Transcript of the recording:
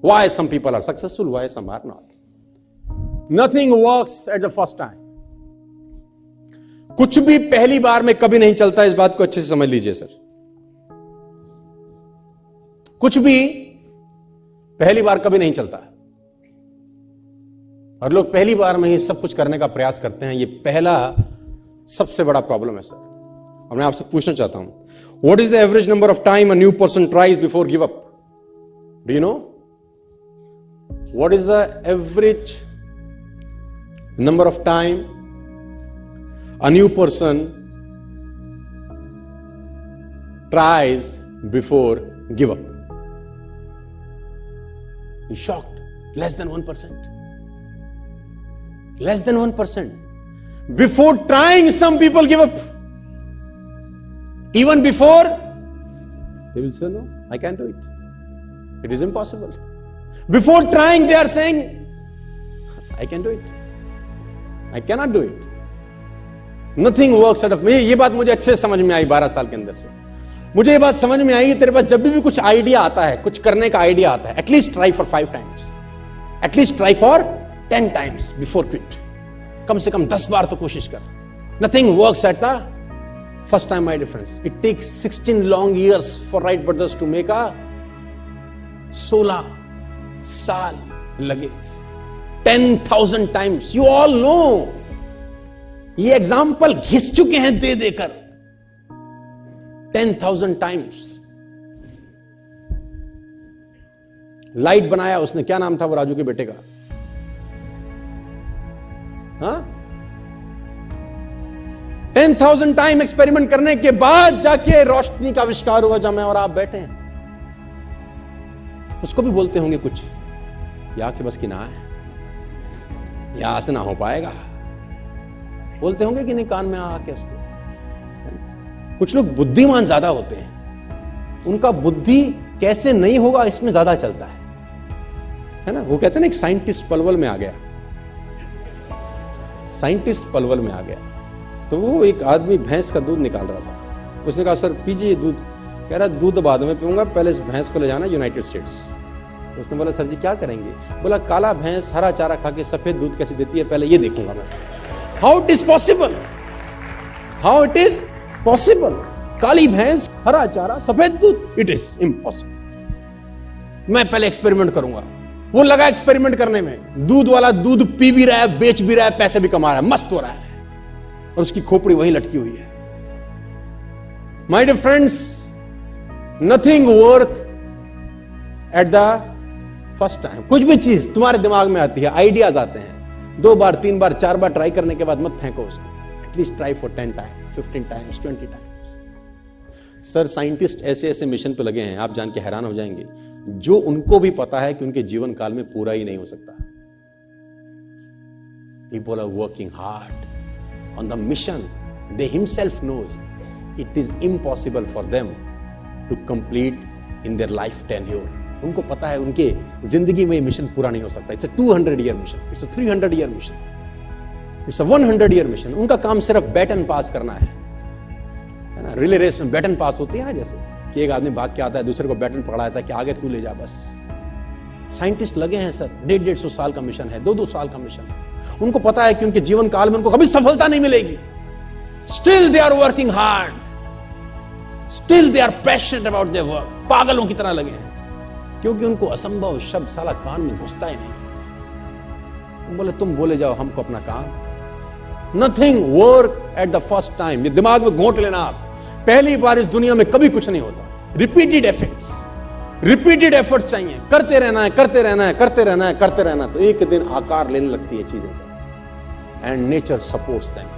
Why some people are successful, why some are not. Nothing works at the first time. कुछ भी पहली बार में कभी नहीं चलता, इस बात को अच्छे से समझ लीजिए सर। कुछ भी पहली बार कभी नहीं चलता, और लोग पहली बार में ही सब कुछ करने का प्रयास करते हैं। ये पहला सबसे बड़ा प्रॉब्लम है सर। अब मैं आपसे पूछना चाहता हूं, what is the average number of time a new person tries before give up? Do you know what is the average number of time a new person tries before give up? You're shocked. Less than 1%. Less than 1%. Before trying, some people give up. Even before, they will say, no, I can't do it. It is impossible. Before trying, they are saying, I can do it. I cannot do it. Nothing works out of me. ये बात मुझे अच्छे से समझ में आई 12 साल के अंदर से। मुझे ये बात समझ में आई कि तेरे पास जब भी कुछ आइडिया आता है, कुछ करने का आइडिया आता है, at least try for 5 times, at least try for 10 times before quit. कम से कम 10 बार तो कोशिश कर। Nothing works at the first time, my difference. It takes 16 long years for Wright brothers to make a 16 साल लगे 10,000 टाइम्स। यू ऑल नो, ये एग्जाम्पल घिस चुके हैं दे देकर 10,000 टाइम्स। लाइट बनाया उसने, क्या नाम था वो राजू के बेटे का? हाँ, 10,000 टाइम एक्सपेरिमेंट करने के बाद जाके रोशनी का आविष्कार हुआ जहां मैं और आप बैठे हैं। उसको भी बोलते होंगे कुछ, या कि बस की ना है, यहां से ना हो पाएगा, बोलते होंगे कि नहीं कान में आके उसको। कुछ लोग बुद्धिमान ज्यादा होते हैं, उनका बुद्धि कैसे नहीं होगा इसमें ज्यादा चलता है ना। वो कहते हैं ना, एक साइंटिस्ट पलवल में आ गया, साइंटिस्ट पलवल में आ गया, तो वो एक आदमी भैंस का दूध निकाल रहा था। उसने कहा, सर पीजिए दूध। कह रहा, दूध बाद में पीऊंगा, पहले इस भैंस को ले जाना यूनाइटेड स्टेट्स। उसने बोला, सर जी क्या करेंगे? बोला, काला भैंस हरा चारा खा के सफेद दूध कैसे देती है, पहले ये देखूंगा मैं। How it is possible? How it is possible? काली भैंस हरा चारा सफेद दूध, it is impossible. मैं पहले एक्सपेरिमेंट करूंगा। वो लगा एक्सपेरिमेंट करने में, दूध वाला दूध पी भी रहा है, बेच भी रहा है, पैसे भी कमा रहा है, मस्त हो रहा है, और उसकी खोपड़ी वहीं लटकी हुई है। My dear friends, nothing work at the first time. कुछ भी चीज तुम्हारे दिमाग में आती है, आइडियाज आते हैं, 2 बार 3 बार 4 बार ट्राई करने के बाद मत फेंको उसको। At least try for 10 times, 15 times, 20 times. Sir scientist ऐसे ऐसे मिशन पे लगे हैं, आप जान के हैरान हो जाएंगे, जो उनको भी पता है कि उनके जीवन काल में पूरा ही नहीं हो सकता। People are working hard on the mission they himself knows it is impossible for them to complete in their life tenure. उनको पता है उनके जिंदगी में मिशन पूरा नहीं हो सकता। It's a 200 year mission, it's a 300 year mission, it's a 100 year mission. उनका काम सिर्फ बैटन पास करना है ना। रिले रेस में बैटन पास होती है ना, जैसे कि एक आदमी भाग के आता है, दूसरे को बैटन पकड़ाता है कि आगे तू ले जा बस। साइंटिस्ट लगे हैं सर, 150 साल का मिशन है, 2 साल का मिशन है। उनको पता है कि उनके जीवन काल में उनको कभी सफलता नहीं मिलेगी। Still they are working hard, still they are passionate about their work. पागलों की तरह लगे हैं, क्योंकि उनको असंभव शब्द साला कान में घुसता ही नहीं। बोले तुम बोले जाओ, हमको अपना काम। Nothing work at the first time. ये दिमाग में घोंट लेना आप, पहली बार इस दुनिया में कभी कुछ नहीं होता। रिपीटेड एफर्ट्स चाहिए, करते रहना है, करते रहना है, करते रहना है, करते रहना, तो एक दिन आकार लेने लगती है चीजें सब। And nature supports them.